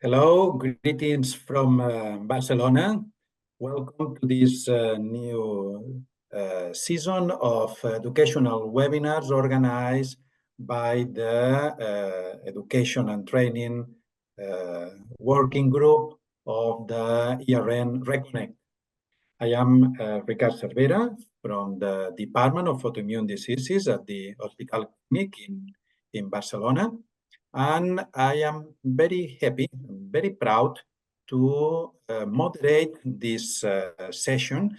Hello, greetings from Barcelona. Welcome to this new season of educational webinars organized by the Education and Training Working Group of the ERN-Reconnect. I am Ricard Cervera from the Department of Autoimmune Diseases at the Hospital Clínic in Barcelona. And I am very happy, very proud to moderate this session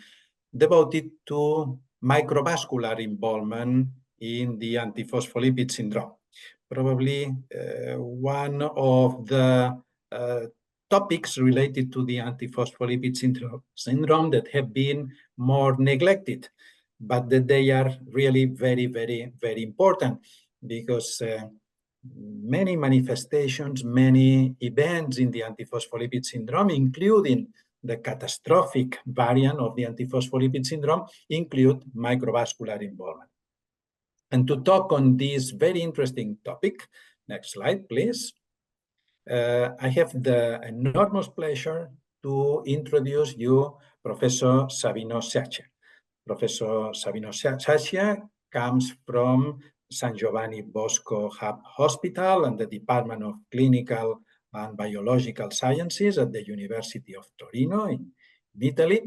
devoted to microvascular involvement in the antiphospholipid syndrome. Probably one of the topics related to the antiphospholipid syndrome that have been more neglected, but that they are really very, very, very important because many manifestations, many events in the antiphospholipid syndrome, including the catastrophic variant of the antiphospholipid syndrome, include microvascular involvement. And to talk on this very interesting topic, next slide, please. I have the enormous pleasure to introduce you Professor Savino Sciascia. Professor Savino Sciascia comes from San Giovanni Bosco Hub Hospital and the Department of Clinical and Biological Sciences at the University of Turin in Italy.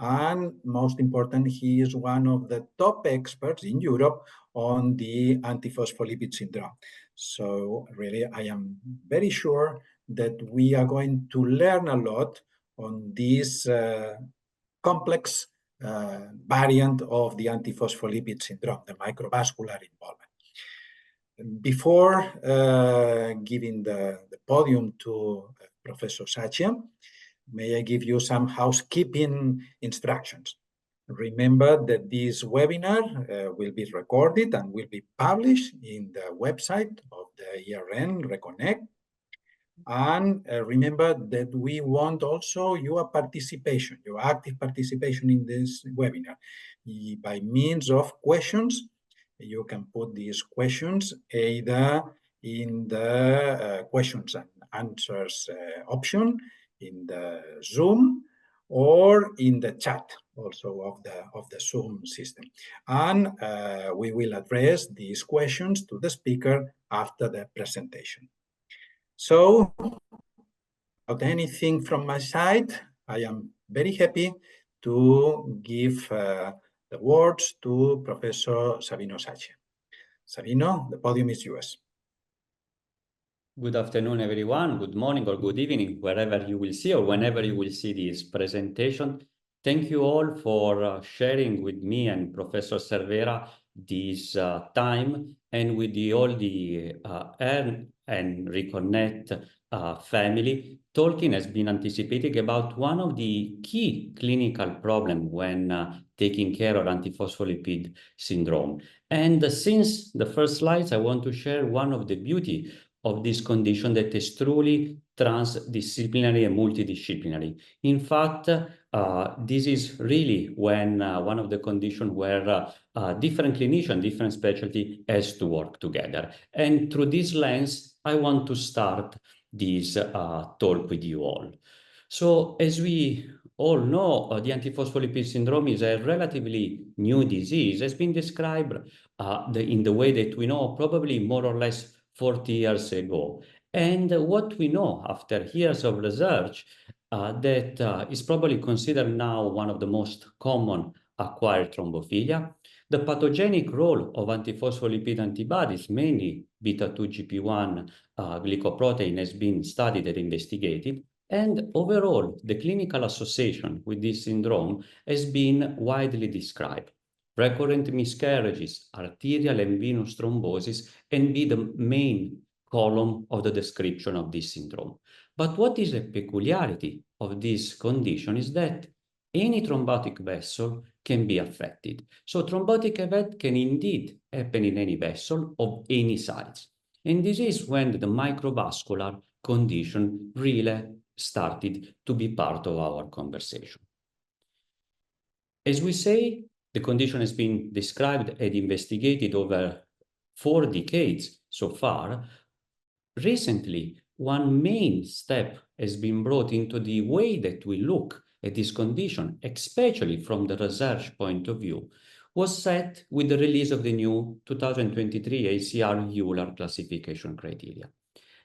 And most important, he is one of the top experts in Europe on the antiphospholipid syndrome. So really, I am very sure that we are going to learn a lot on this complex variant of the antiphospholipid syndrome, the microvascular involvement. Before giving the podium to Professor Sciascia, may I give you some housekeeping instructions. Remember that this webinar will be recorded and will be published in the website of the ERN-Reconnect. And remember that we want also your participation, your active participation in this webinar. By means of questions, you can put these questions either in the questions and answers option in the Zoom or in the chat also of the Zoom system. And we will address these questions to the speaker after the presentation. So, without anything from my side, I am very happy to give the words to Professor Savino Sciascia. Savino, the podium is yours. Good afternoon, everyone. Good morning or good evening, wherever you will see or whenever you will see this presentation. Thank you all for sharing with me and Professor Cervera this time, and with all the ERN and Reconnect family. Talking has been anticipating about one of the key clinical problems when taking care of antiphospholipid syndrome. And since the first slides, I want to share one of the beauty of this condition that is truly transdisciplinary and multidisciplinary. In fact, this is really when one of the conditions where different clinicians, different specialty has to work together. And through this lens, I want to start this talk with you all. So as we all know, the antiphospholipid syndrome is a relatively new disease. It's been described in the way that we know, probably more or less 40 years ago. And what we know after years of research that is probably considered now one of the most common acquired thrombophilia. The pathogenic role of antiphospholipid antibodies, mainly beta-2-GP1 glycoprotein, has been studied and investigated. And overall, the clinical association with this syndrome has been widely described. Recurrent miscarriages, arterial and venous thrombosis, and be the main column of the description of this syndrome. But what is a peculiarity of this condition is that any thrombotic vessel can be affected. So thrombotic event can indeed happen in any vessel of any size. And this is when the microvascular condition really started to be part of our conversation. As we say, the condition has been described and investigated over 4 decades so far. Recently, one main step has been brought into the way that we look at this condition, especially from the research point of view, was set with the release of the new 2023 ACR-EULAR classification criteria.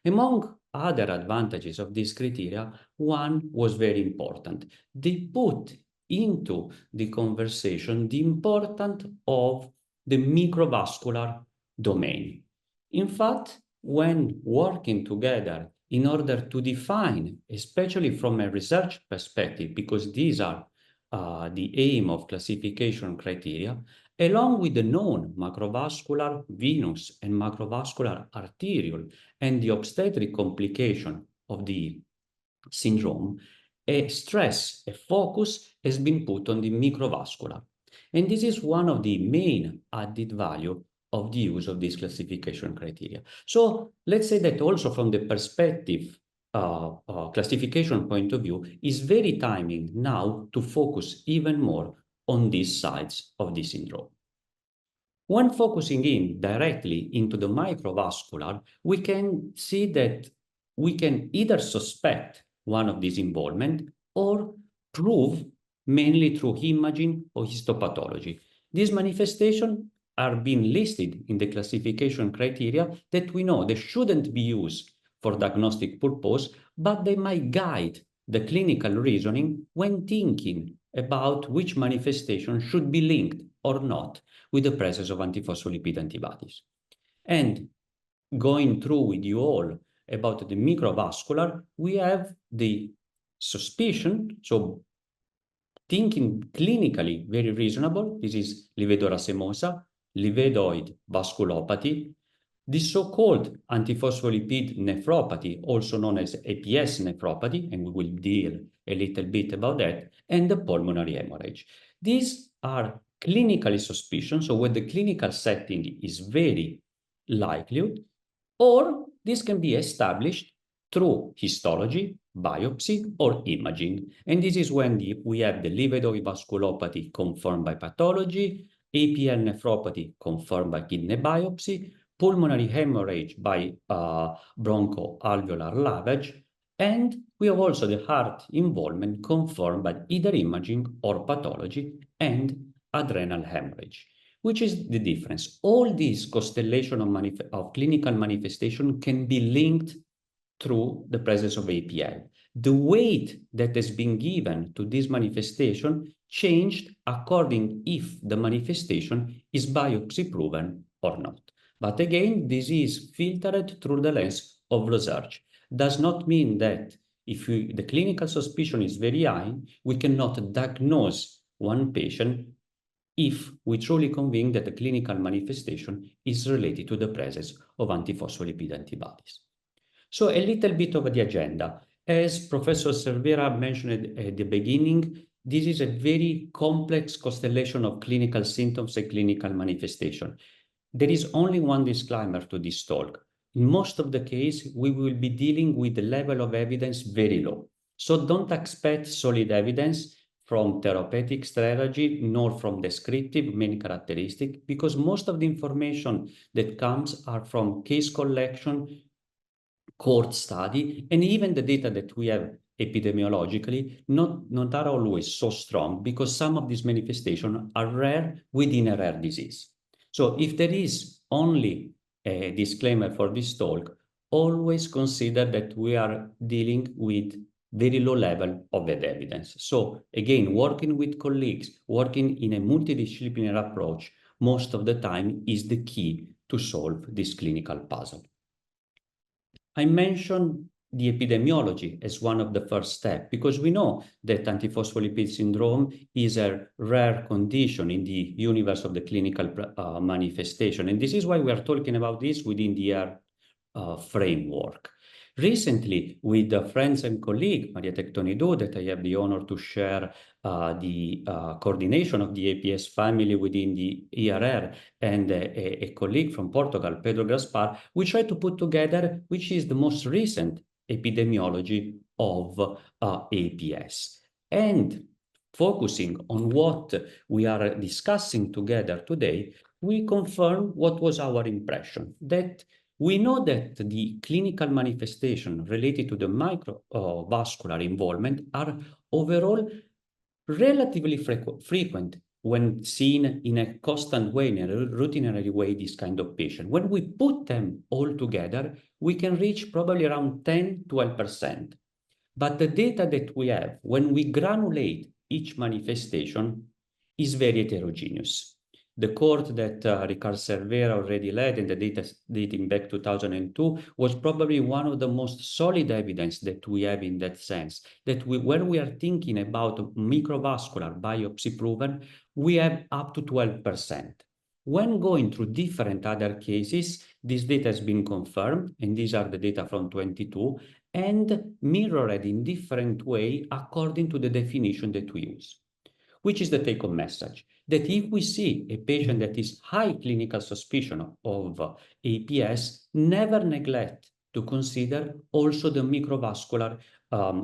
Among other advantages of this criteria, one was very important. They put into the conversation the importance of the microvascular domain. In fact, when working together in order to define, especially from a research perspective, because these are the aim of classification criteria, along with the known macrovascular venous and macrovascular arterial and the obstetric complication of the syndrome, a stress, a focus has been put on the microvascular. And this is one of the main added value of the use of this classification criteria. So let's say that also from the perspective classification point of view, is very timing now to focus even more on these sides of the syndrome. When focusing in directly into the microvascular, we can see that we can either suspect one of these involvement or prove mainly through imaging or histopathology. These manifestations are being listed in the classification criteria that we know they shouldn't be used for diagnostic purpose, but they might guide the clinical reasoning when thinking about which manifestation should be linked or not with the presence of antiphospholipid antibodies. And going through with you all about the microvascular, we have the suspicion, so thinking clinically very reasonable, this is livedo-racemosa, livedoid vasculopathy, the so-called antiphospholipid nephropathy, also known as APS nephropathy, and we will deal a little bit about that, and the pulmonary hemorrhage. These are clinically suspicious, so where the clinical setting is very likely, or this can be established through histology, biopsy, or imaging. And this is when we have the livedoid vasculopathy confirmed by pathology, APL nephropathy confirmed by kidney biopsy, pulmonary hemorrhage by bronchoalveolar lavage, and we have also the heart involvement confirmed by either imaging or pathology, and adrenal hemorrhage. Which is the difference? All these constellation of clinical manifestation can be linked through the presence of APL. The weight that has been given to this manifestation changed according if the manifestation is biopsy proven or not. But again, this is filtered through the lens of research. Does not mean that if the clinical suspicion is very high, we cannot diagnose one patient if we truly convinced that the clinical manifestation is related to the presence of antiphospholipid antibodies. So a little bit of the agenda. As Professor Cervera mentioned at the beginning, this is a very complex constellation of clinical symptoms and clinical manifestation. There is only one disclaimer to this talk. In most of the case, we will be dealing with the level of evidence very low. So don't expect solid evidence from therapeutic strategy, nor from descriptive main characteristic, because most of the information that comes are from case collection, cohort study, and even the data that we have epidemiologically not are always so strong, because some of these manifestations are rare within a rare disease. So if there is only a disclaimer for this talk, always consider that we are dealing with very low level of that evidence. So again, working with colleagues, working in a multidisciplinary approach, most of the time is the key to solve this clinical puzzle. I mentioned the epidemiology as one of the first steps, because we know that antiphospholipid syndrome is a rare condition in the universe of the clinical manifestation. And this is why we are talking about this within the ERK framework. Recently, with friends and colleague, Maria Tectonidu, that I have the honor to share the coordination of the APS family within the ERR, and a colleague from Portugal, Pedro Gaspar, we try to put together which is the most recent epidemiology of APS. And focusing on what we are discussing together today, we confirm what was our impression, that We know that the clinical manifestation related to the microvascular involvement are overall relatively frequent when seen in a constant way, in a routinary way, this kind of patient. When we put them all together, we can reach probably around 10–12%. But the data that we have, when we granulate each manifestation, is very heterogeneous. The cohort that Ricard Cervera already led in the data dating back 2002 was probably one of the most solid evidence that we have in that sense, that when we are thinking about microvascular biopsy proven, we have up to 12%. When going through different other cases, this data has been confirmed, and these are the data from 22, and mirrored in different way according to the definition that we use. Which is the take-home message? That if we see a patient that is high clinical suspicion of APS, never neglect to consider also the microvascular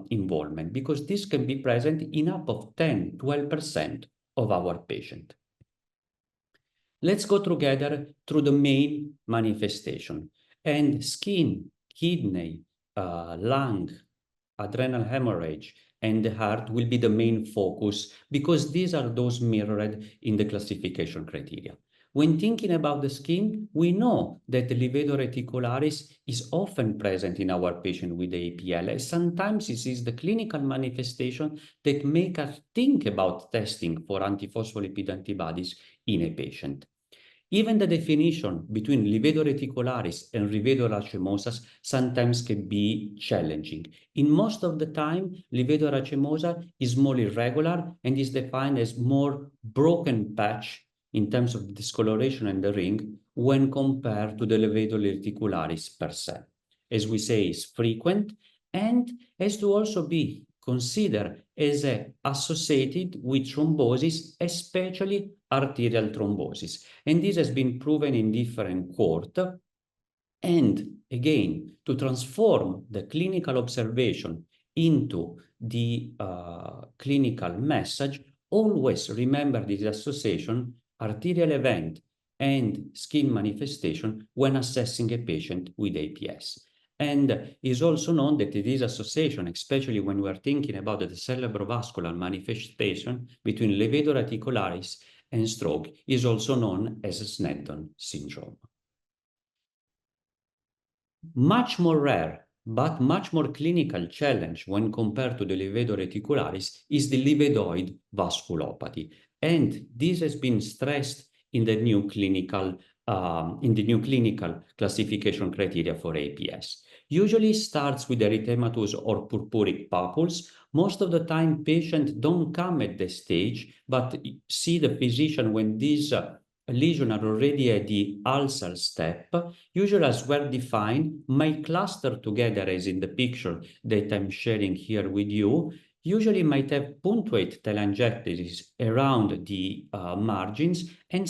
involvement, because this can be present in up of 10–12% of our patient. Let's go together through the main manifestation. And skin, kidney, lung, adrenal hemorrhage, and the heart will be the main focus, because these are those mirrored in the classification criteria. When thinking about the skin, we know that the livedo reticularis is often present in our patient with APL. Sometimes this is the clinical manifestation that make us think about testing for antiphospholipid antibodies in a patient. Even the definition between livedo reticularis and livedo racemosas sometimes can be challenging. In most of the time, livedo racemosa is more irregular and is defined as more broken patch in terms of discoloration and the ring when compared to the livedo reticularis per se. As we say, is frequent and has to also be considered as associated with thrombosis, especially arterial thrombosis. And this has been proven in different cohorts. And again, to transform the clinical observation into the clinical message, always remember this association, arterial event and skin manifestation when assessing a patient with APS. And is also known that this association, especially when we are thinking about the cerebrovascular manifestation between livedo reticularis and stroke, is also known as Sneddon syndrome. Much more rare, but much more clinical challenge when compared to the livedo reticularis is the livedoid vasculopathy. And this has been stressed in the new clinical classification criteria for APS. Usually starts with erythematous or purpuric papules. Most of the time, patients don't come at this stage, but see the physician when these lesions are already at the ulcer step. Usually as well defined, might cluster together as in the picture that I'm sharing here with you. Usually might have punctuate telangiectasis around the margins, and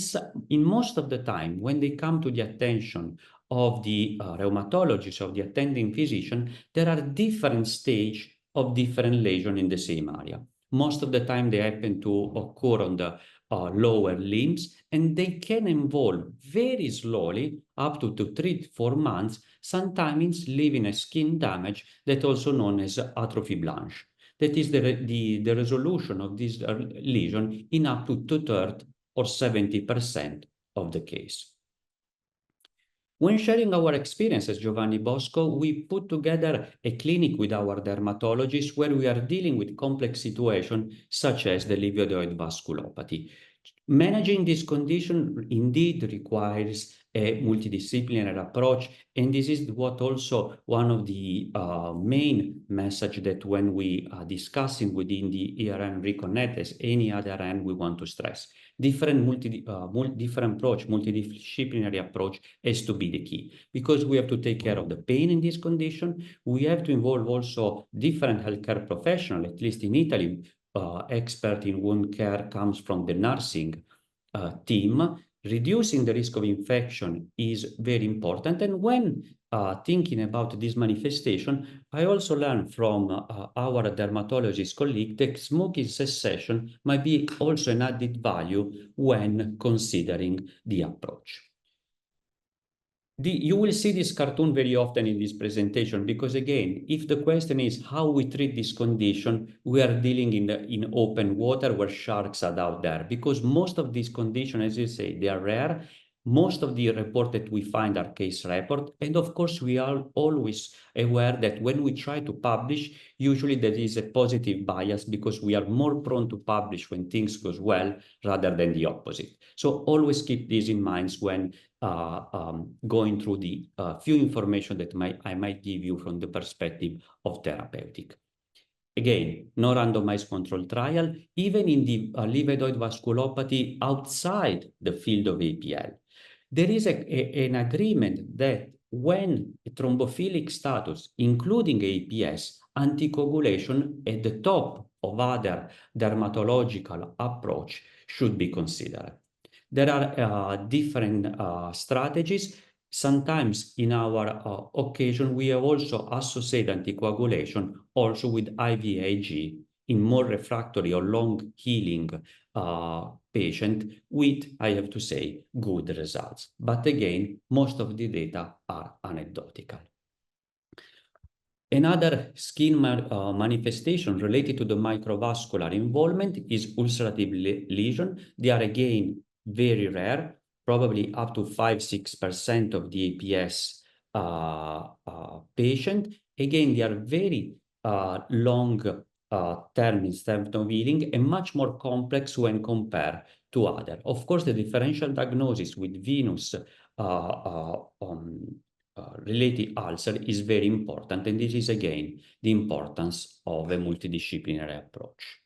in most of the time, when they come to the attention of the rheumatologist, of the attending physician, there are different stages of different lesions in the same area. Most of the time, they happen to occur on the lower limbs, and they can evolve very slowly, up to 3 to 4 months, sometimes leaving a skin damage that also known as atrophy blanche. That is the resolution of this lesion in up to 2/3 or 70% of the case. When sharing our experiences, Giovanni, Bosco, we put together a clinic with our dermatologists where we are dealing with complex situations such as the livedoid vasculopathy. Managing this condition indeed requires a multidisciplinary approach, and this is what also one of the main message that when we are discussing within the ERN-Reconnect as any other end we want to stress. Different approach, multidisciplinary approach has to be the key, because we have to take care of the pain in this condition. We have to involve also different healthcare professionals, at least in Italy. Expert in wound care comes from the nursing team. Reducing the risk of infection is very important. And when thinking about this manifestation, I also learned from our dermatologist colleague that smoking cessation might be also an added value when considering the approach. You will see this cartoon very often in this presentation because, again, if the question is how we treat this condition, we are dealing in open water where sharks are out there, because most of these conditions, as you say, they are rare. Most of the reports that we find are case report. And of course, we are always aware that when we try to publish, usually there is a positive bias because we are more prone to publish when things goes well rather than the opposite. So always keep this in mind when going through the few information that I might give you from the perspective of therapeutic. Again, no randomized control trial, even in the livedoid vasculopathy outside the field of APL. There is an agreement that when a thrombophilic status, including APS, anticoagulation at the top of other dermatological approach should be considered. There are different strategies. Sometimes in our occasion, we have also associated anticoagulation also with IVIG in more refractory or long healing patient with, I have to say, good results. But again, most of the data are anecdotal. Another skin manifestation related to the microvascular involvement is ulcerative lesion. They are again very rare, probably up to 5–6% of the APS patient. Again, they are very long term in terms of healing and much more complex when compared to other. Of course, the differential diagnosis with venous related ulcer is very important, and this is again the importance of a multidisciplinary approach.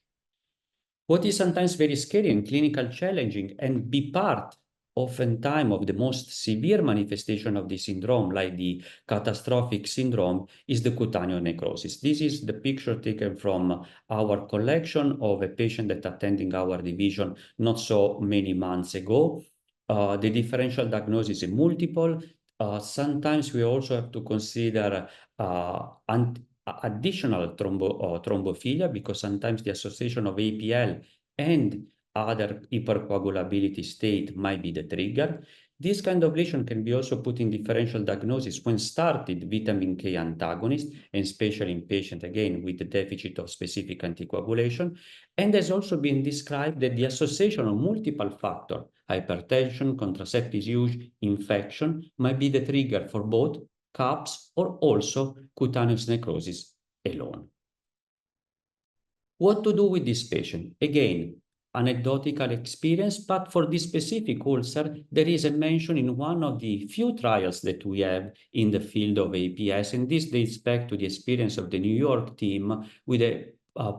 What is sometimes very scary and clinical challenging and be part oftentimes of the most severe manifestation of the syndrome, like the catastrophic syndrome, is the cutaneous necrosis. This is the picture taken from our collection of a patient that attending our division not so many months ago. The differential diagnosis is multiple. Sometimes we also have to consider additional thrombophilia, because sometimes the association of APL and other hypercoagulability state might be the trigger. This kind of lesion can be also put in differential diagnosis when started vitamin K antagonist, and especially in patients, again, with the deficit of specific anticoagulation. And has also been described that the association of multiple factors, hypertension, contraceptive use, infection, might be the trigger for both CAPS or also cutaneous necrosis alone. What to do with this patient? Again, anecdotal experience, but for this specific ulcer, there is a mention in one of the few trials that we have in the field of APS, and this dates back to the experience of the New York team with a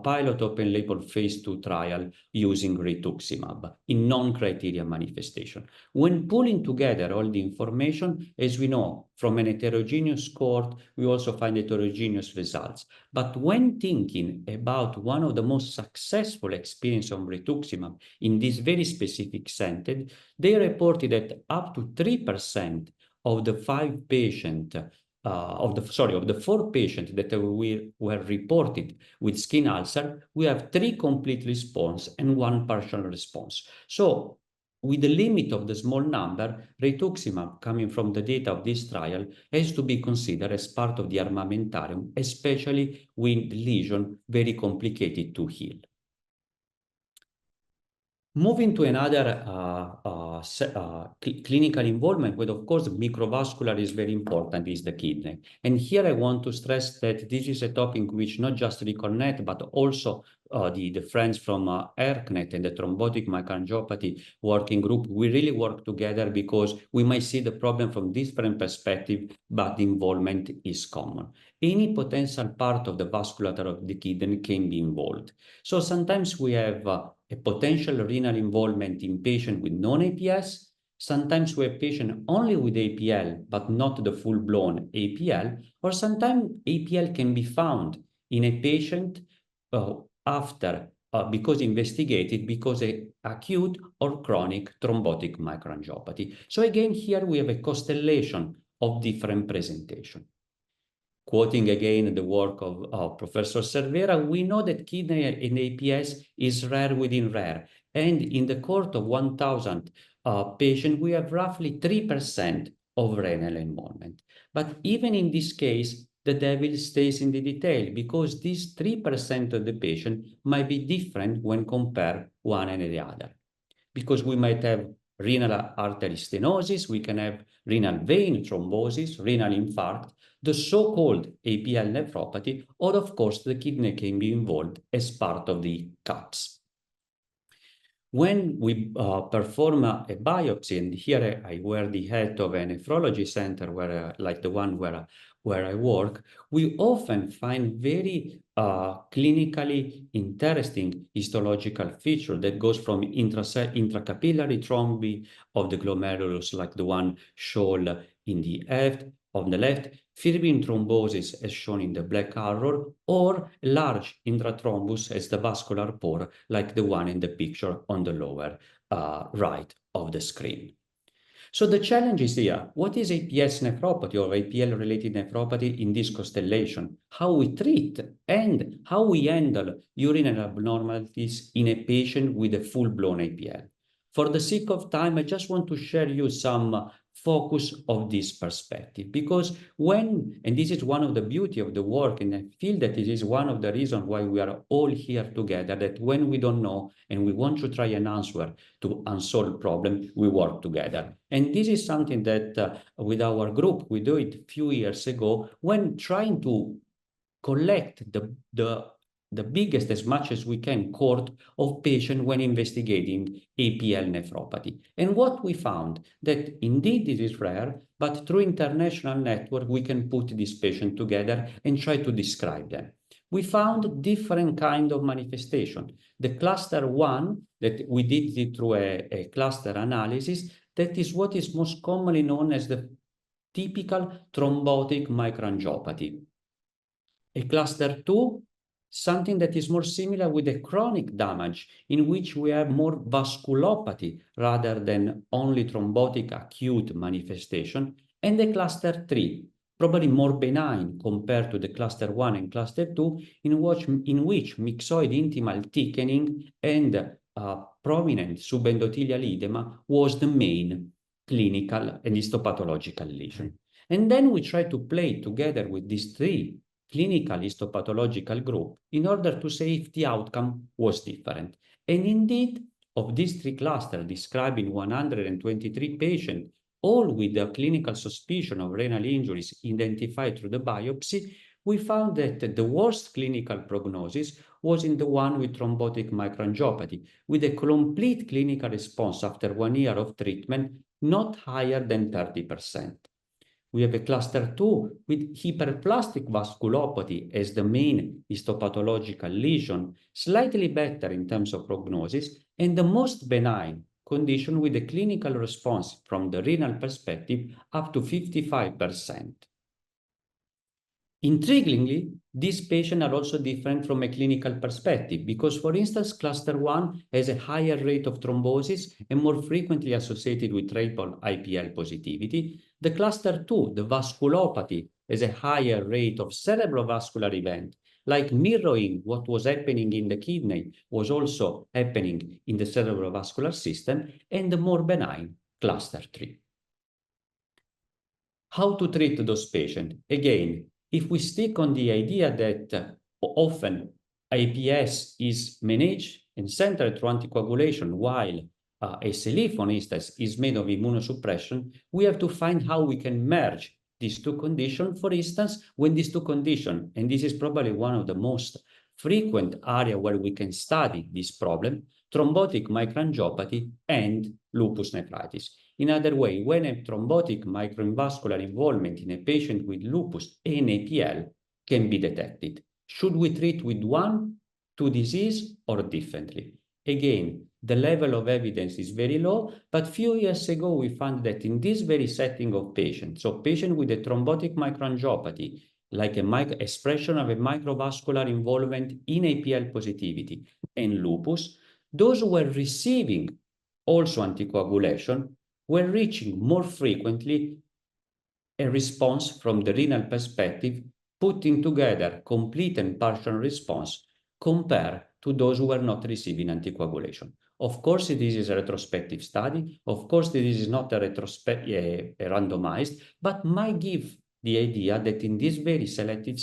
pilot open label phase 2 trial using rituximab in non-criteria manifestation. When pulling together all the information, as we know, from an heterogeneous cohort, we also find heterogeneous results. But when thinking about one of the most successful experiences of rituximab in this very specific center, they reported that up to 3% of the 5 patients of the 4 patients that were reported with skin ulcer, we have 3 complete response and 1 partial response. So with the limit of the small number, rituximab coming from the data of this trial has to be considered as part of the armamentarium, especially with lesion very complicated to heal. Moving to another clinical involvement, but of course microvascular is very important, is the kidney. And here I want to stress that this is a topic which not just ERK-net, but also the friends from ERK-net and the thrombotic microangiopathy working group, we really work together because we might see the problem from different perspectives, but the involvement is common. Any potential part of the vasculature of the kidney can be involved. So sometimes we have a potential renal involvement in patients with non-APS. Sometimes we have patients only with APL, but not the full-blown APL, or sometimes APL can be found in a patient because investigated because of acute or chronic thrombotic microangiopathy. So again, here we have a constellation of different presentations. Quoting again the work of Professor Cervera, we know that kidney in APS is rare within rare. And in the cohort of 1,000 patients, we have roughly 3% of renal involvement. But even in this case, the devil stays in the detail, because these 3% of the patient might be different when compared one and the other. Because we might have renal artery stenosis, we can have renal vein thrombosis, renal infarct, the so-called APL nephropathy, or of course the kidney can be involved as part of the CAPS. When we perform a biopsy, and here I wear the hat of a nephrology center, where, like the one where I work, we often find very clinically interesting histological feature that goes from intracapillary thrombi of the glomerulus, like the one shown in the left, fibrillary thrombosis as shown in the black arrow, or large intrathrombus as the vascular pore, like the one in the picture on the lower right of the screen. So the challenge is here: what is APS nephropathy or APL-related nephropathy in this constellation? How we treat and how we handle urinary abnormalities in a patient with a full-blown APL. For the sake of time, I just want to share you some focus of this perspective, because and this is one of the beauty of the work, and I feel that it is one of the reasons why we are all here together, that when we don't know and we want to try an answer to unsolved problem, we work together. And this is something that with our group, we do it a few years ago, when trying to collect the biggest, as much as we can, cohort of patients when investigating APL nephropathy. And what we found, that indeed it is rare, but through international network, we can put these patients together and try to describe them. We found different kind of manifestation. The cluster 1, that we did it through a cluster analysis, that is what is most commonly known as the typical thrombotic microangiopathy. A cluster 2, something that is more similar with a chronic damage, in which we have more vasculopathy rather than only thrombotic acute manifestation. And the cluster 3, probably more benign compared to the cluster 1 and cluster 2, in which myxoid intimal thickening and prominent subendothelial edema was the main clinical and histopathological lesion. And then we try to play together with these 3 clinical histopathological group in order to say if the outcome was different. And indeed, of these 3 clusters described in 123 patients, all with a clinical suspicion of renal injuries identified through the biopsy, we found that the worst clinical prognosis was in the one with thrombotic microangiopathy, with a complete clinical response after 1 year of treatment, not higher than 30%. We have a cluster 2 with hyperplastic vasculopathy as the main histopathological lesion, slightly better in terms of prognosis, and the most benign condition with a clinical response from the renal perspective up to 55%. Intriguingly, these patients are also different from a clinical perspective, because, for instance, cluster 1 has a higher rate of thrombosis and more frequently associated with triple IPL positivity. The cluster 2, the vasculopathy, has a higher rate of cerebrovascular event, like mirroring what was happening in the kidney was also happening in the cerebrovascular system, and the more benign cluster 3. How to treat those patients? Again, if we stick on the idea that often APS is managed and centered through anticoagulation, while SLE, for instance, is made of immunosuppression, we have to find how we can merge these 2 conditions. For instance, when these 2 conditions, and this is probably one of the most frequent areas where we can study this problem, thrombotic microangiopathy and lupus nephritis. In other way, when a thrombotic microvascular involvement in a patient with lupus and APL can be detected, should we treat with 1, 2 disease or differently? Again, the level of evidence is very low, but few years ago we found that in this very setting of patients, so patient with a thrombotic microangiopathy, like expression of a microvascular involvement in APL positivity and lupus, those who were receiving also anticoagulation were reaching more frequently a response from the renal perspective, putting together complete and partial response compared to those who were not receiving anticoagulation. Of course, this is a retrospective study. Of course, this is not a randomized, but might give the idea that in this very selective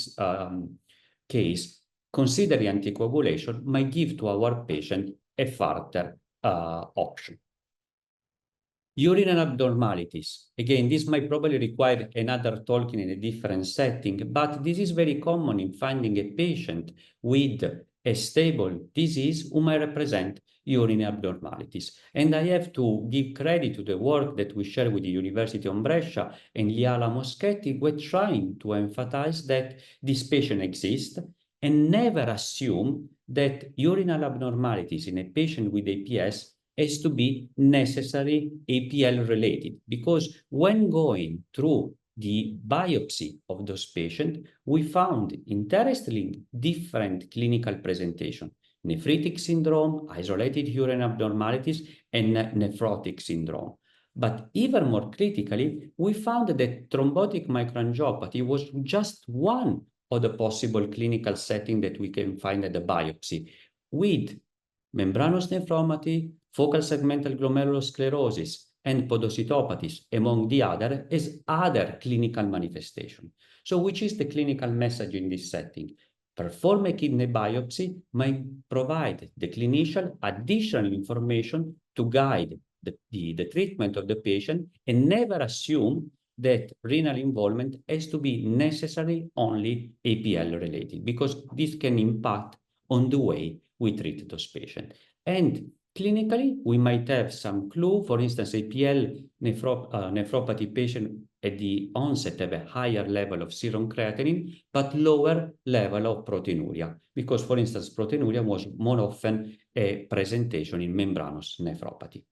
case, considering anticoagulation might give to our patient a further option. Urinary abnormalities. Again, this might probably require another talk in a different setting, but this is very common in finding a patient with a stable disease who might represent urinary abnormalities. And I have to give credit to the work that we share with the University of Brescia and Liala Moschetti. We're trying to emphasize that this patient exists and never assume that urinary abnormalities in a patient with APS has to be necessary APL related, because when going through the biopsy of those patients, we found interestingly different clinical presentation: nephritic syndrome, isolated urine abnormalities, and nephrotic syndrome. But even more critically, we found that thrombotic microangiopathy was just one of the possible clinical settings that we can find at the biopsy, with membranous nephropathy, focal segmental glomerulosclerosis, and podocytopathies, among the other, as other clinical manifestations. So which is the clinical message in this setting? Perform a kidney biopsy might provide the clinician additional information to guide the treatment of the patient, and never assume that renal involvement has to be necessary only APL related, because this can impact on the way we treat those patients. And clinically, we might have some clue. For instance, APL nephropathy patient at the onset have a higher level of serum creatinine, but lower level of proteinuria, because, for instance, proteinuria was more often a presentation in membranous nephropathy.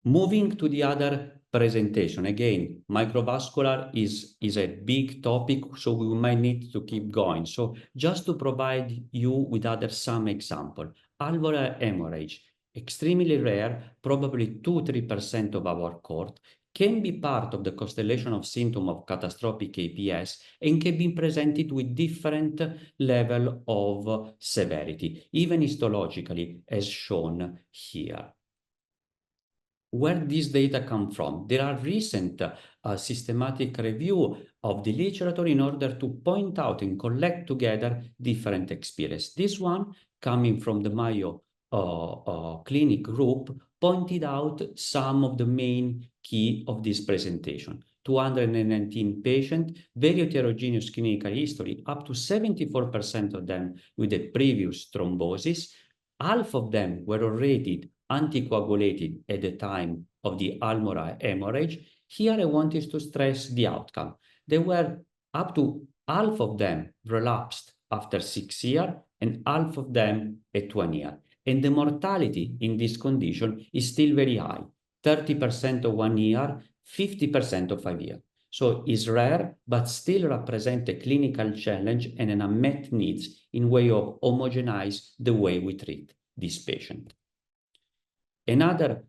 Moving to the other presentation, again, microvascular is a big topic, so we might need to keep going. So just to provide you with some example, alveolar hemorrhage, extremely rare, probably 2-3% of our cohort, can be part of the constellation of symptoms of catastrophic APS and can be presented with different level of severity, even histologically, as shown here. Where these data come from? There are recent systematic review of the literature in order to point out and collect together different experiences. This one, coming from the Mayo Clinic group, pointed out some of the main key of this presentation. 219 patients, very heterogeneous clinical history, up to 74% of them with a previous thrombosis. Half of them were already anticoagulated at the time of the alveolar hemorrhage. Here I wanted to stress the outcome. There were up to half of them relapsed after 6 years and half of them at 1 year. And the mortality in this condition is still very high, 30% of 1 year, 50% of 5 years. So it's rare, but still represent a clinical challenge and an unmet needs in way of homogenize the way we treat this patient. Another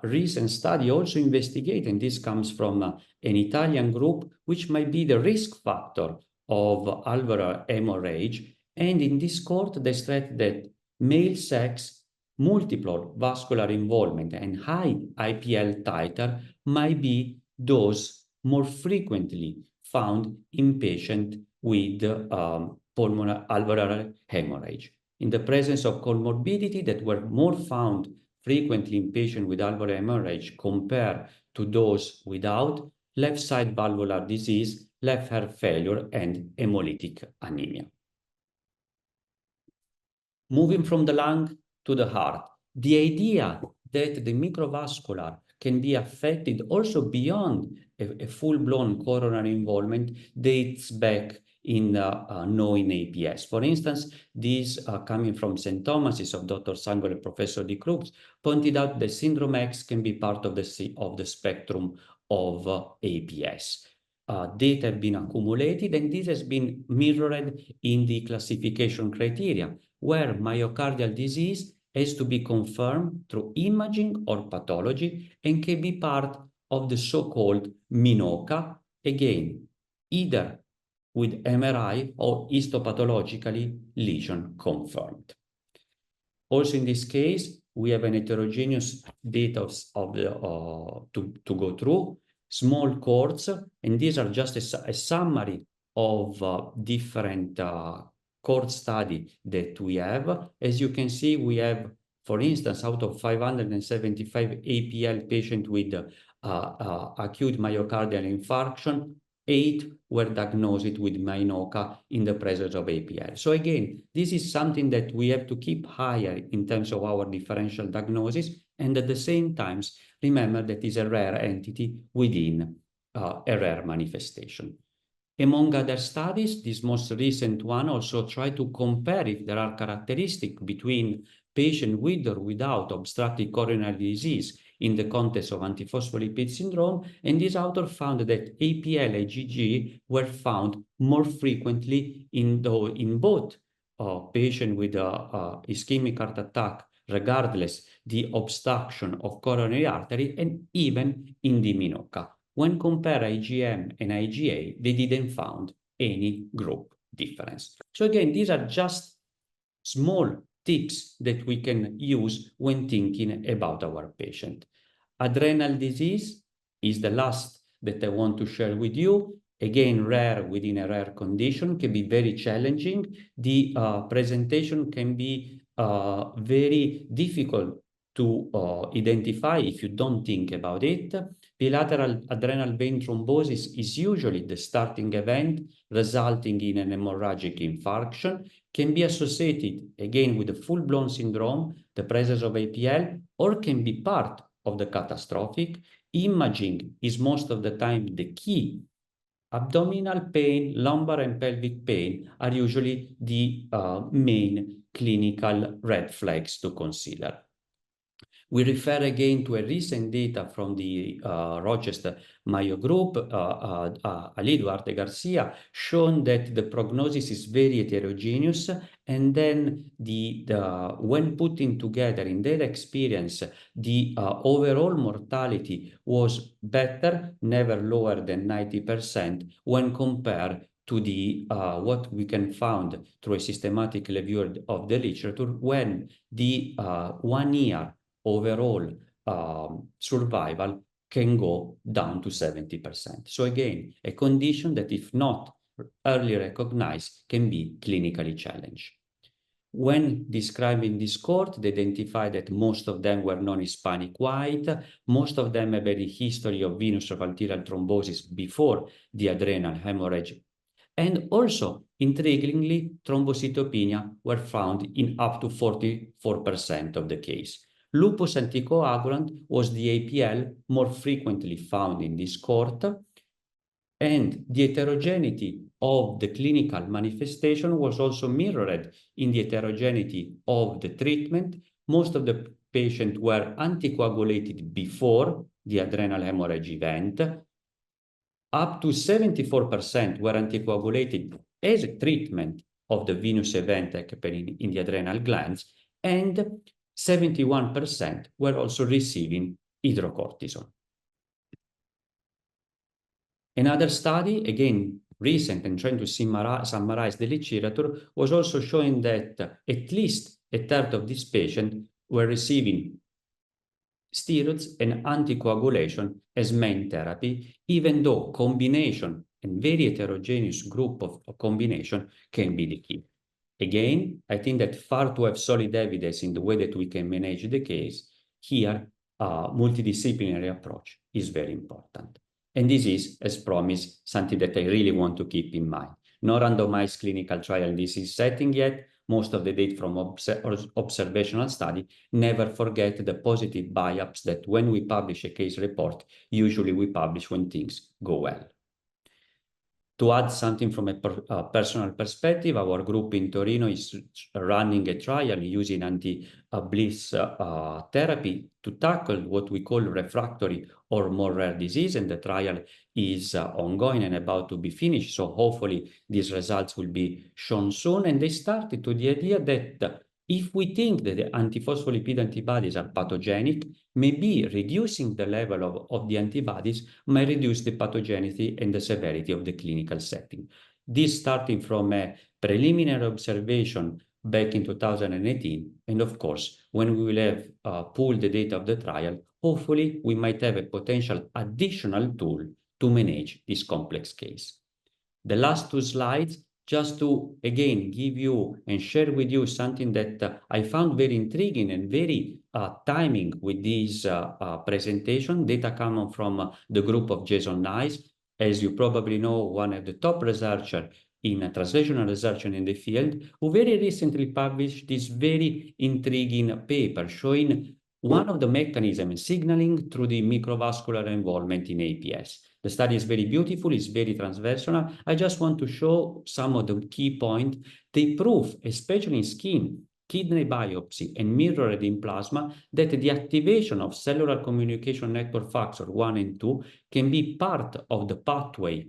recent study also investigated, and this comes from an Italian group, which might be the risk factor of alveolar hemorrhage. And in this cohort, they stressed that male sex, multiple vascular involvement, and high IPL titer might be those more frequently found in patients with pulmonary alveolar hemorrhage. In the presence of comorbidity that were more found frequently in patients with alveolar hemorrhage compared to those without, left side valvular disease, left heart failure, and hemolytic anemia. Moving from the lung to the heart, the idea that the microvascular can be affected also beyond a full-blown coronary involvement dates back in knowing APS. For instance, this coming from St. Thomas's of Dr. Sangol and Professor De Crux pointed out that syndrome X can be part of the spectrum of APS. Data have been accumulated, and this has been mirrored in the classification criteria, where myocardial disease has to be confirmed through imaging or pathology and can be part of the so-called MINOCA, again, either with MRI or histopathologically lesion confirmed. Also in this case, we have an heterogeneous data to go through, small cohorts, and these are just a summary of different cohort study that we have. As you can see, we have, for instance, out of 575 APL patients with acute myocardial infarction, 8 were diagnosed with MINOCA in the presence of APL. So again, this is something that we have to keep higher in terms of our differential diagnosis, and at the same time, remember that is a rare entity within a rare manifestation. Among other studies, this most recent one also tried to compare if there are characteristics between patients with or without obstructive coronary disease in the context of antiphospholipid syndrome, and this author found that APL IgG were found more frequently in both patients with ischemic heart attack, regardless the obstruction of coronary artery, and even in the MINOCA. When compare IgM and IgA, they didn't find any group difference. So again, these are just small tips that we can use when thinking about our patient. Adrenal disease is the last that I want to share with you. Again, rare within a rare condition, can be very challenging. The presentation can be very difficult to identify if you don't think about it. Bilateral adrenal vein thrombosis is usually the starting event, resulting in an hemorrhagic infarction, can be associated again with a full-blown syndrome, the presence of APL, or can be part of the catastrophic. Imaging is most of the time the key. Abdominal pain, lumbar and pelvic pain are usually the main clinical red flags to consider. We refer again to a recent data from the Rochester Mayo Group, Alido Arte Garcia, shown that the prognosis is very heterogeneous, and then when putting together in their experience, the overall mortality was better, never lower than 90% when compared to the what we can find through a systematic review of the literature, when the 1 year overall survival can go down to 70%. So again, a condition that if not early recognized can be clinically challenged. When describing this cohort, they identified that most of them were non-Hispanic white, most of them have a history of venous or arterial thrombosis before the adrenal hemorrhage, and also, intriguingly, thrombocytopenia were found in up to 44% of the case. Lupus anticoagulant was the APL more frequently found in this cohort, and the heterogeneity of the clinical manifestation was also mirrored in the heterogeneity of the treatment. Most of the patients were anticoagulated before the adrenal hemorrhage event. Up to 74% were anticoagulated as a treatment of the venous event happening in the adrenal glands, and 71% were also receiving hydrocortisone. Another study, again recent and trying to summarize the literature, was also showing that at least a third of these patients were receiving steroids and anticoagulation as main therapy, even though combination and very heterogeneous group of combination can be the key. Again, I think that far to have solid evidence in the way that we can manage the case, here multidisciplinary approach is very important. And this is, as promised, something that I really want to keep in mind. No randomized clinical trial in this setting yet. Most of the data from observational study. Never forget the positive bias that when we publish a case report, usually we publish when things go well. To add something from a personal perspective, our group in Torino is running a trial using anti-bliss therapy to tackle what we call refractory or more rare disease, and the trial is ongoing and about to be finished, so hopefully these results will be shown soon. And they started to the idea that if we think that the antiphospholipid antibodies are pathogenic, maybe reducing the level of the antibodies may reduce the pathogenicity and the severity of the clinical setting. This starting from a preliminary observation back in 2018. And of course, when we will have pulled the data of the trial, hopefully we might have a potential additional tool to manage this complex case. The last two slides, just to, again, give you and share with you something that I found very intriguing and very timing with this presentation. Data coming from the group of Jason Nice. As you probably know, one of the top researchers in translational research in the field, who very recently published this very intriguing paper showing one of the mechanisms signaling through the microvascular involvement in APS. The study is very beautiful, it's very transversal. I just want to show some of the key points. They prove, especially in skin, kidney biopsy, and mirrored in plasma, that the activation of cellular communication network factor 1 and 2 can be part of the pathway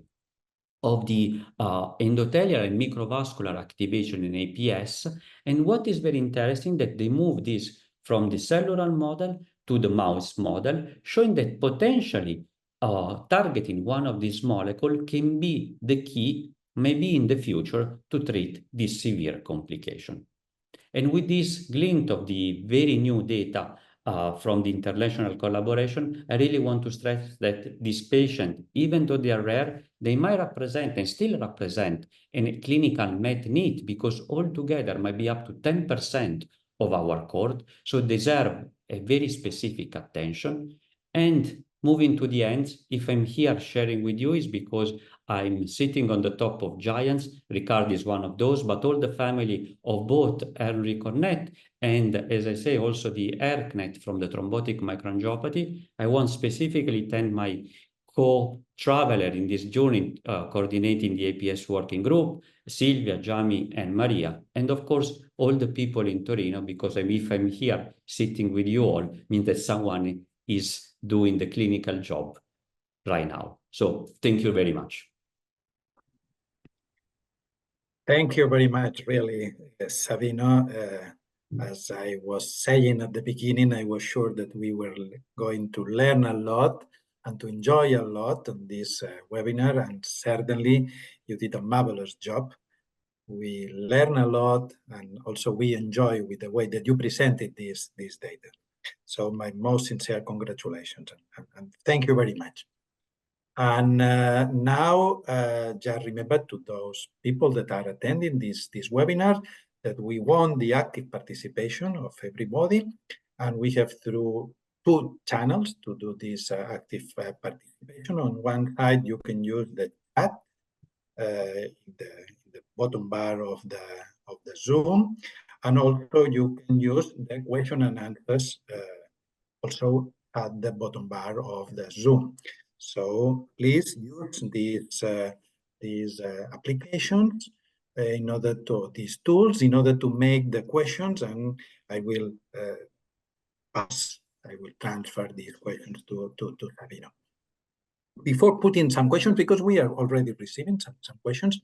of the endothelial and microvascular activation in APS. And what is very interesting that they move this from the cellular model to the mouse model, showing that potentially targeting one of these molecules can be the key, maybe in the future, to treat this severe complication. And with this glint of the very new data from the international collaboration, I really want to stress that these patients, even though they are rare, they might represent and still represent a clinical unmet need, because altogether might be up to 10% of our cohort, so deserve a very specific attention. And moving to the end, if I'm here sharing with you, is because I'm sitting on the top of giants. Ricard is one of those, but all the family of both ERN-Reconnect and, as I say, also the ERK-net from the thrombotic microangiopathy. I want specifically thank my co-traveler in this journey, coordinating the APS working group, Silvia, Giovanni, and Maria, and of course, all the people in Torino, because if I'm here sitting with you all, means that someone is doing the clinical job right now. So thank you very much. Thank you very much, really, Savino. As I was saying at the beginning, I was sure that we were going to learn a lot and to enjoy a lot on this webinar, and certainly you did a marvelous job. We learn a lot, and also we enjoy with the way that you presented this data. So my most sincere congratulations, and thank you very much. And now, just remember to those people that are attending this webinar that we want the active participation of everybody, and we have through two channels to do this active participation. On one side, you can use the chat in the bottom bar of the Zoom, and also you can use the question and answers also at the bottom bar of the Zoom. So please use these applications in order to, these tools, in order to make the questions, and I will transfer these questions to Savino. Before putting some questions, because we are already receiving some questions,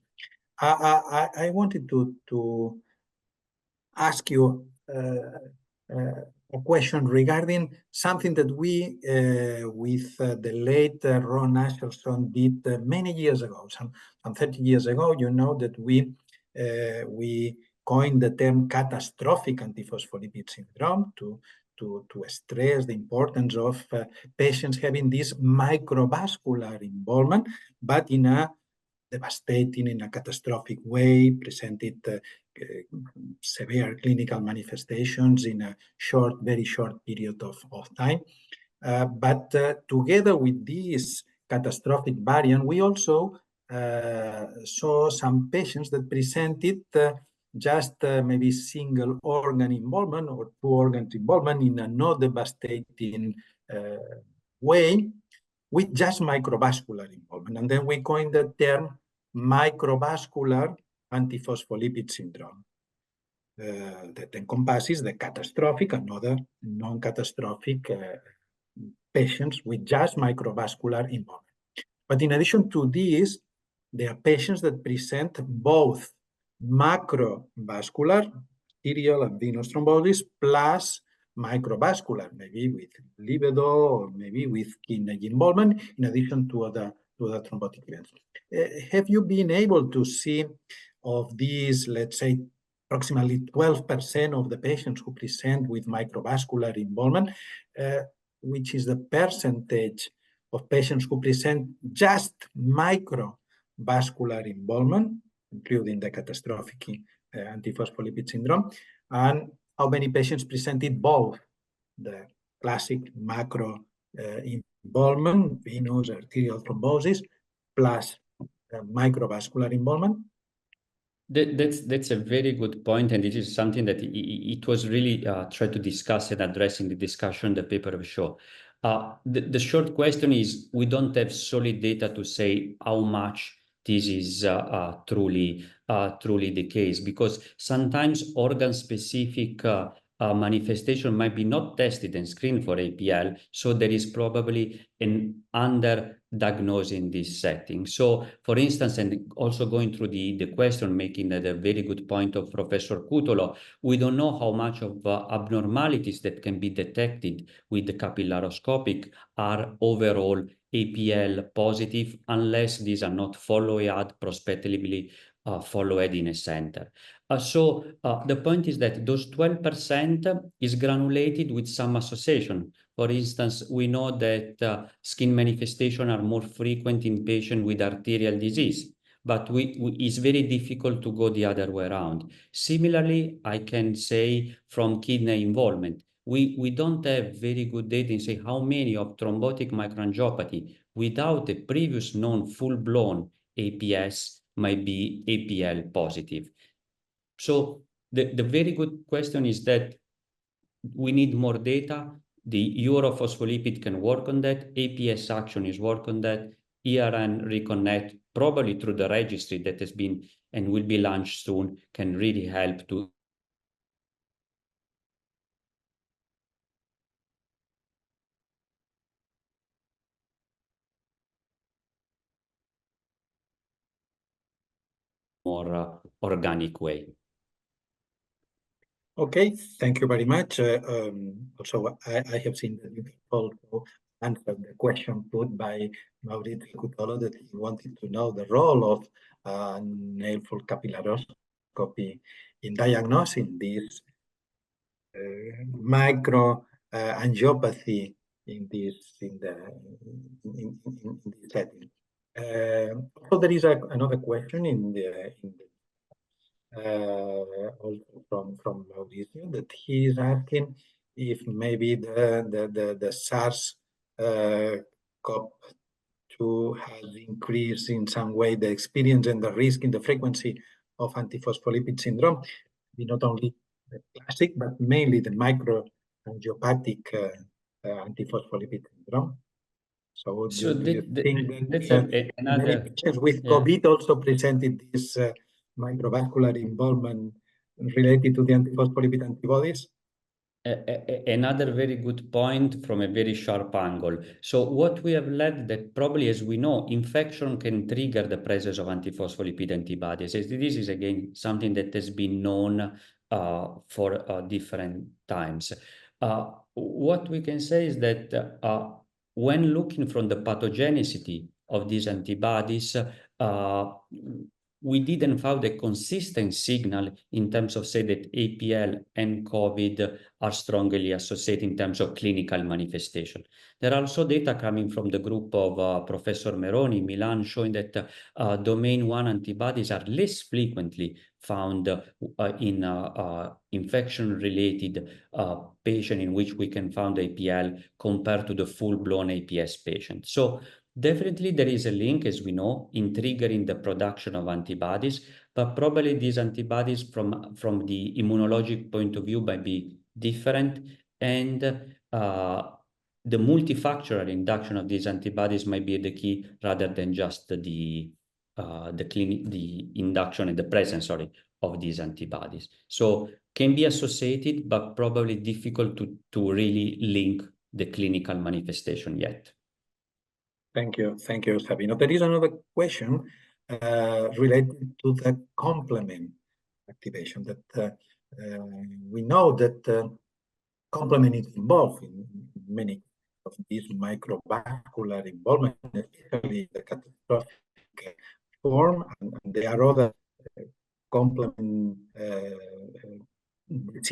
I wanted to ask you a question regarding something that we, with the late Ron Ashelson, did many years ago, some 30 years ago. You know that we coined the term catastrophic antiphospholipid syndrome to stress the importance of patients having this microvascular involvement, but in a devastating, in a catastrophic way, presented severe clinical manifestations in a very short period of time. But together with this catastrophic variant, we also saw some patients that presented just maybe single organ involvement or two organs involvement in a not devastating way with just microvascular involvement. And then we coined the term microvascular antiphospholipid syndrome that encompasses the catastrophic and other non-catastrophic patients with just microvascular involvement. But in addition to this, there are patients that present both macrovascular, arterial and venous thrombosis, plus microvascular, maybe with livedo or maybe with kidney involvement, in addition to other thrombotic events. Have you been able to see of these, let's say, approximately 12% of the patients who present with microvascular involvement, which is the percentage of patients who present just microvascular involvement, including the catastrophic antiphospholipid syndrome, and how many patients presented both the classic macro involvement, venous arterial thrombosis, plus microvascular involvement. That's a very good point, and it is something that it was really tried to discuss and address in the discussion, the paper of show. The short question is, we don't have solid data to say how much this is truly the case, because sometimes organ-specific manifestation might be not tested and screened for APL, so there is probably an under-diagnosis in this setting. So, for instance, and also going through the question, making that a very good point of Professor Cutolo, we don't know how much of abnormalities that can be detected with the capillaroscopic are overall APL positive, unless these are not followed prospectively followed in a center. So the point is that those 12% is granulated with some association. For instance, we know that skin manifestations are more frequent in patients with arterial disease, but it's very difficult to go the other way around. Similarly, I can say from kidney involvement, we don't have very good data in say how many of thrombotic microangiopathy without a previous known full-blown APS might be APL positive. So the very good question is that we need more data. The ERK-phospholipid can work on that. APS action is work on that. ERN-Reconnect, probably through the registry that has been and will be launched soon, can really help to more organic way. Okay, thank you very much. Also, I have seen that you also answered the question put by Maurizio Cutolo, that he wanted to know the role of nail-full capillaroscopy in diagnosing this microangiopathy in this setting. So there is another question also from Maurizio, that he is asking if maybe the SARS CoV-2 has increased in some way the experience and the risk in the frequency of antiphospholipid syndrome, not only the classic, but mainly the microangiopathic antiphospholipid syndrome. So do you think that many patients with COVID also presented this microvascular involvement related to the antiphospholipid antibodies? Another very good point from a very sharp angle. So what we have learned that probably, as we know, infection can trigger the presence of antiphospholipid antibodies. This is again something that has been known for different times. What we can say is that when looking from the pathogenicity of these antibodies, we didn't find a consistent signal in terms of say that APL and COVID are strongly associated in terms of clinical manifestation. There are also data coming from the group of Professor Meroni in Milan showing that domain 1 antibodies are less frequently found in infection-related patient in which we can find APL compared to the full-blown APS patient. So definitely there is a link, as we know, in triggering the production of antibodies, but probably these antibodies from the immunologic point of view might be different, and the multifactorial induction of these antibodies might be the key rather than just the induction and the presence, of these antibodies. So can be associated, but probably difficult to really link the clinical manifestation yet. Thank you, Savino. There is another question related to the complement activation. That we know that complement is involved in many of these microvascular involvement, especially the catastrophic form, and there are other complement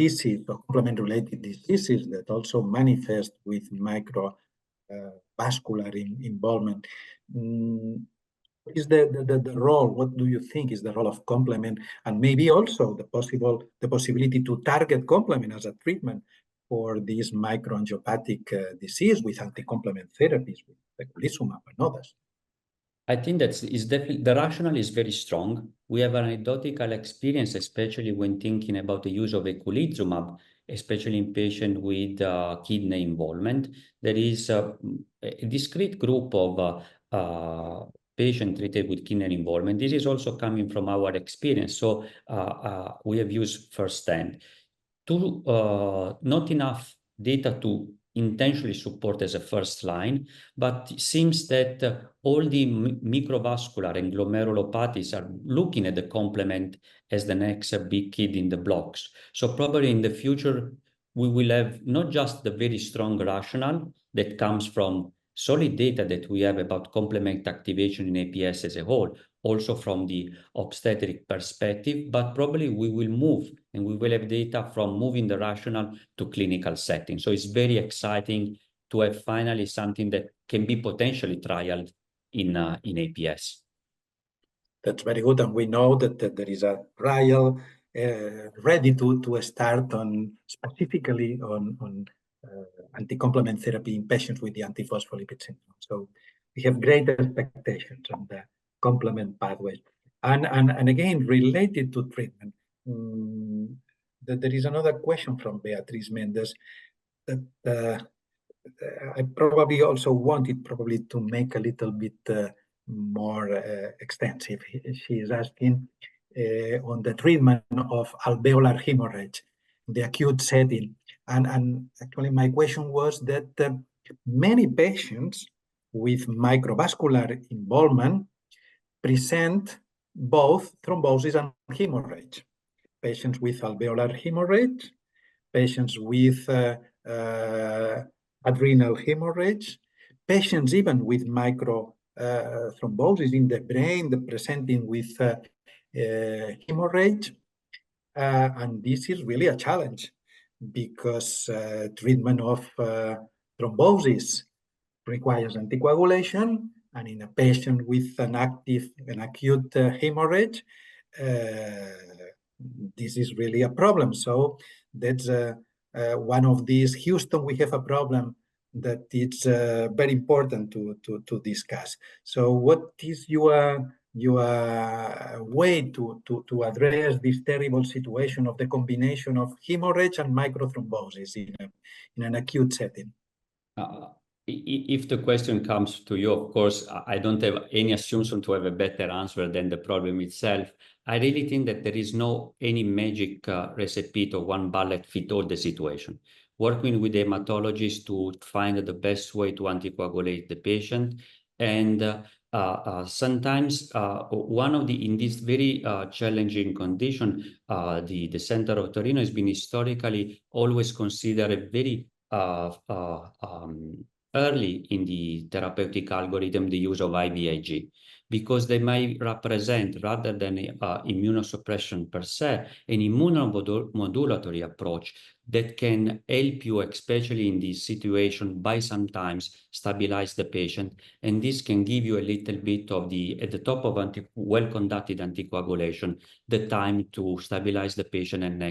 diseases or complement-related diseases that also manifest with microvascular involvement. What is the role? What do you think is the role of complement, and maybe also the possibility to target complement as a treatment for this microangiopathic disease with anti-complement therapies, with eculizumab and others? I think that is definitely the rationale is very strong. We have an anecdotal experience, especially when thinking about the use of eculizumab, especially in patients with kidney involvement. There is a discrete group of patients treated with kidney involvement. This is also coming from our experience, so we have used firsthand. Not enough data to intentionally support as a first line, but it seems that all the microvascular and glomerulopathies are looking at the complement as the next big kid in the blocks. So probably in the future, we will have not just the very strong rationale that comes from solid data that we have about complement activation in APS as a whole, also from the obstetric perspective, but probably we will move and we will have data from moving the rationale to clinical setting. So it's very exciting to have finally something that can be potentially trialed in APS. That's very good, and we know that there is a trial ready to start on specifically on anti-complement therapy in patients with the antiphospholipid syndrome. So we have great expectations on the complement pathways. And again, related to treatment, there is another question from Beatriz Mendes that I probably also wanted to make a little bit more extensive. She is asking on the treatment of alveolar hemorrhage, the acute setting. And actually my question was that many patients with microvascular involvement present both thrombosis and hemorrhage. Patients with alveolar hemorrhage, patients with adrenal hemorrhage, patients even with thrombosis in the brain, presenting with hemorrhage. And this is really a challenge because treatment of thrombosis requires anticoagulation, and in a patient with an acute hemorrhage, this is really a problem. So that's one of these. Houston, we have a problem that it's very important to discuss. So what is your way to address this terrible situation of the combination of hemorrhage and microthrombosis in an acute setting? If the question comes to you, of course, I don't have any assumption to have a better answer than the problem itself. I really think that there is no any magic recipe to one bullet fit all the situation. Working with hematologists to find the best way to anticoagulate the patient. And sometimes in this very challenging condition, the center of Turin has been historically always considered a very early in the therapeutic algorithm, the use of IVIG, because they may represent, rather than immunosuppression per se, an immunomodulatory approach that can help you, especially in this situation, by sometimes stabilize the patient. And this can give you a little bit of at the top of well-conducted anticoagulation, the time to stabilize the patient and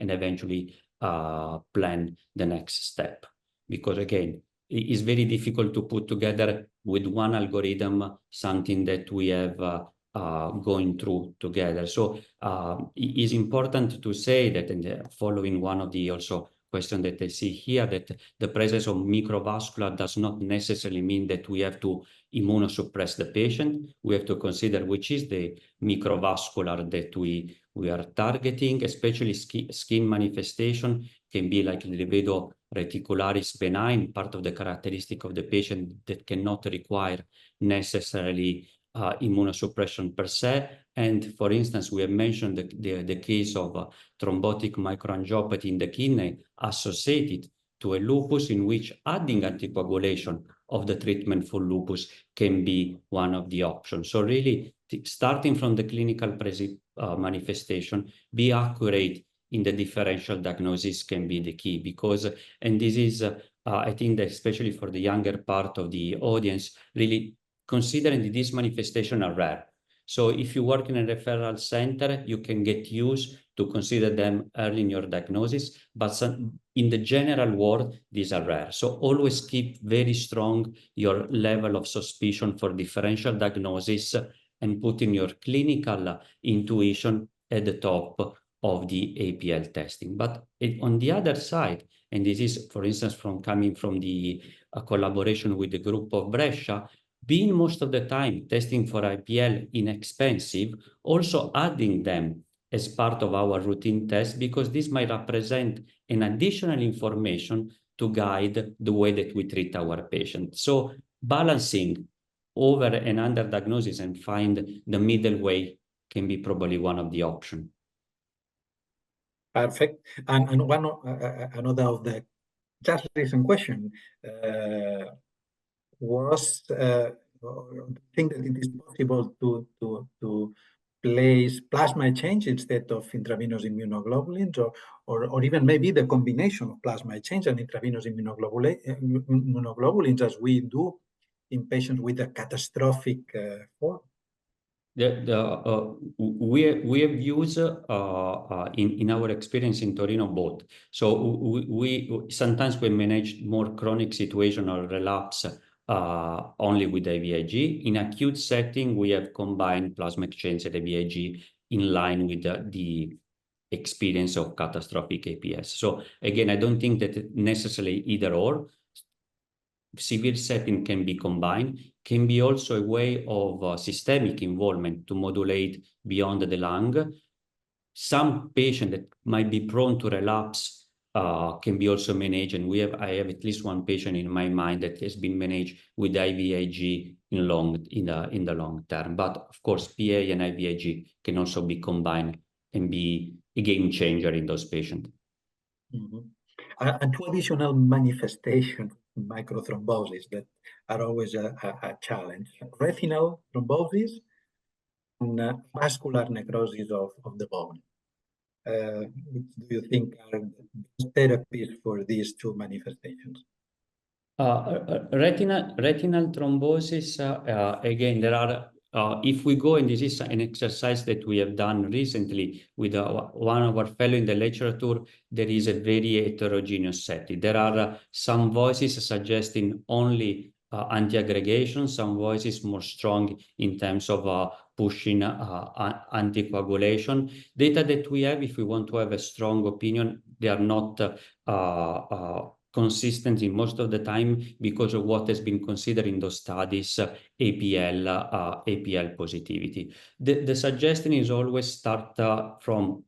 eventually plan the next step. Because again, it is very difficult to put together with one algorithm something that we have going through together. So it is important to say that, and following one of the also question that I see here, that the presence of microvascular does not necessarily mean that we have to immunosuppress the patient. We have to consider which is the microvascular that we are targeting, especially skin manifestation can be like livedo reticularis benign, part of the characteristic of the patient that cannot require necessarily immunosuppression per se. And for instance, we have mentioned the case of thrombotic microangiopathy in the kidney associated to a lupus, in which adding anticoagulation of the treatment for lupus can be one of the options. So really, starting from the clinical manifestation, be accurate in the differential diagnosis can be the key, because, and this is, I think that especially for the younger part of the audience, really considering that these manifestations are rare. So if you work in a referral center, you can get used to consider them early in your diagnosis, but in the general world, these are rare. So always keep very strong your level of suspicion for differential diagnosis and putting your clinical intuition at the top of the APL testing. But on the other side, and this is, for instance, coming from the collaboration with the group of Brescia, being most of the time testing for APL inexpensive, also adding them as part of our routine test, because this might represent an additional information to guide the way that we treat our patients. So balancing over and under diagnosis and find the middle way can be probably one of the options. Perfect. And another of the just recent question was, think that it is possible to place plasma change instead of intravenous immunoglobulins, or even maybe the combination of plasma change and intravenous immunoglobulins, as we do in patients with a catastrophic form? We have used in our experience in Torino both. So we sometimes we manage more chronic situation or relapse only with IVIG. In acute setting, we have combined plasma exchange and IVIG in line with the experience of catastrophic APS. So again, I don't think that necessarily either or. Severe setting can be combined, can be also a way of systemic involvement to modulate beyond the lung. Some patient that might be prone to relapse can be also managed, and I have at least one patient in my mind that has been managed with IVIG in the long term. But of course, PA and IVIG can also be combined and be a game changer in those patients. Mm-hmm. And two additional manifestations of microthrombosis that are always a challenge: retinal thrombosis and vascular necrosis of the bone. Which do you think are the therapies for these two manifestations? Retinal thrombosis, again, there are, if we go, and this is an exercise that we have done recently with one of our fellows in the literature, there is a very heterogeneous setting. There are some voices suggesting only anti-aggregation, some voices more strong in terms of pushing anticoagulation. Data that we have, if we want to have a strong opinion, they are not consistent in most of the time because of what has been considered in those studies, APL positivity. The suggestion is always start from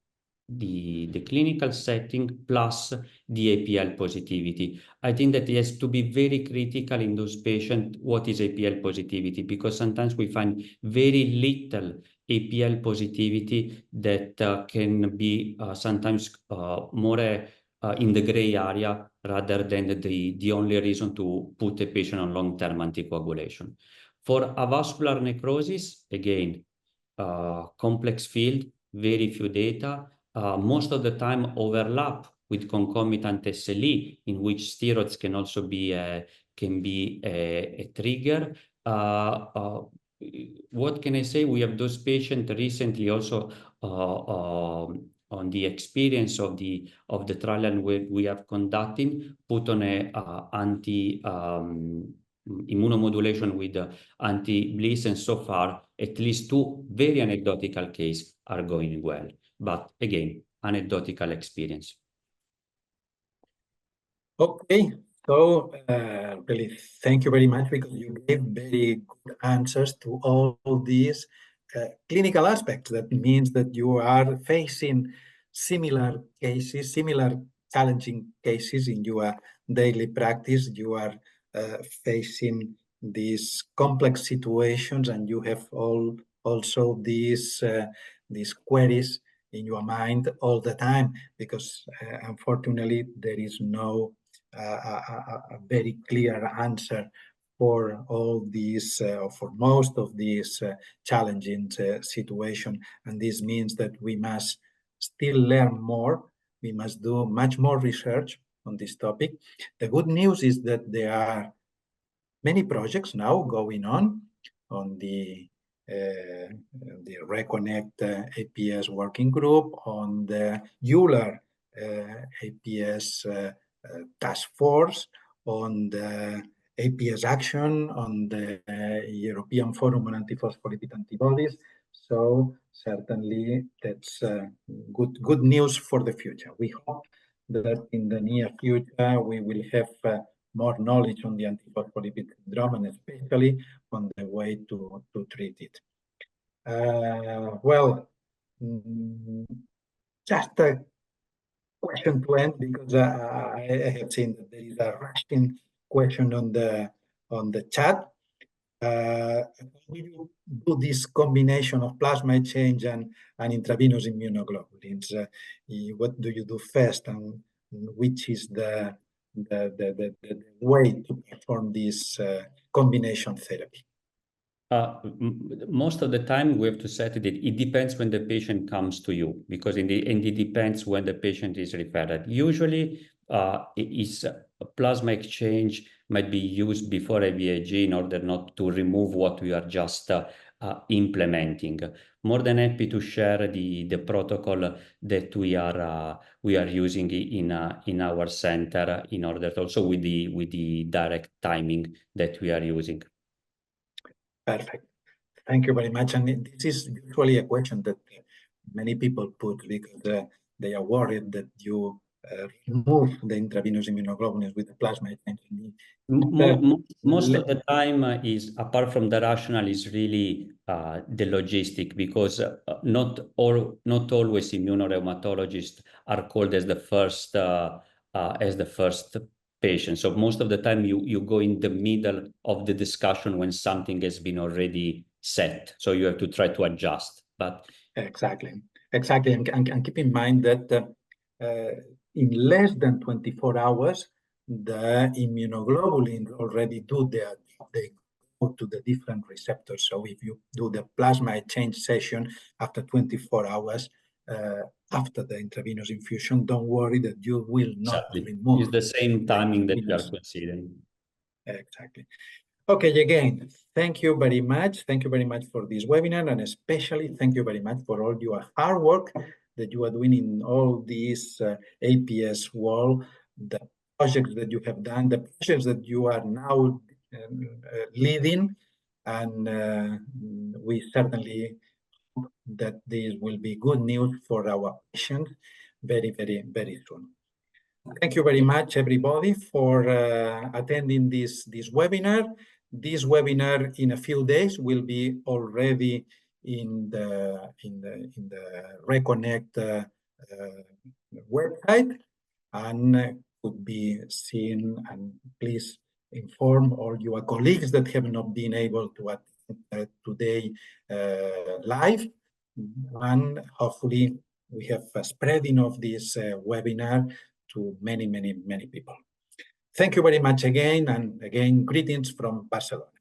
the clinical setting plus the APL positivity. I think that it has to be very critical in those patients what is APL positivity, because sometimes we find very little APL positivity that can be sometimes more in the gray area rather than the only reason to put a patient on long-term anticoagulation. For avascular necrosis, again, complex field, very few data, most of the time overlap with concomitant SLE, in which steroids can also be a trigger. What can I say? We have those patients recently also on the experience of the trial we have conducting, put on a immunomodulation with anti-bliss, and so far at least two very anecdotal cases are going well. But again, anecdotal experience. Okay, so really thank you very much, because you gave very good answers to all these clinical aspects. That means that you are facing similar cases, similar challenging cases in your daily practice. You are facing these complex situations, and you have also these queries in your mind all the time, because unfortunately there is no a very clear answer for all these, for most of these challenging situations. And this means that we must still learn more we must do much more research on this topic. The good news is that there are many projects now going on the ERK-net APS working group, on the EULAR APS task force, on the APS action, on the European Forum on Antiphospholipid Antibodies. So certainly that's good news for the future. We hope that in the near future we will have more knowledge on the antiphospholipid syndrome, and especially on the way to treat it. Just a question to end, because I have seen that there is a rushing question on the chat. Will you do this combination of plasma change and intravenous immunoglobulins? What do you do first, and which is the way to perform this combination therapy? Most of the time we have to set it. It depends when the patient comes to you, because and it depends when the patient is referred. Usually, a plasma exchange might be used before IVIG in order not to remove what we are just implementing. More than happy to share the protocol that we are using in our center, in order to also with the direct timing that we are using. Perfect. Thank you very much. And this is usually a question that many people put, because they are worried that you remove the intravenous immunoglobulins with the plasma. Most of the time is, apart from the rationale, is really the logistic, because not always immuno-rheumatologists are called as the first patient. So most of the time you go in the middle of the discussion when something has been already set. So you have to try to adjust. But exactly. And keep in mind that in less than 24 hours, the immunoglobulins already do they go to the different receptors. So if you do the plasma exchange session after 24 hours, after the intravenous infusion, don't worry that you will not remove. It's the same timing that we are considering. Exactly. Okay, again, thank you very much. Thank you very much for this webinar, and especially thank you very much for all your hard work that you are doing in all these APS world, the projects that you have done, the projects that you are now leading, and we certainly hope that this will be good news for our patients very, very, very soon. Thank you very much, everybody, for attending this webinar. This webinar in a few days will be already in the ERK-net website, and could be seen. And please inform all your colleagues that have not been able to attend today live, and hopefully we have a spreading of this webinar to many, many, many people. Thank you very much again, and again, greetings from Barcelona.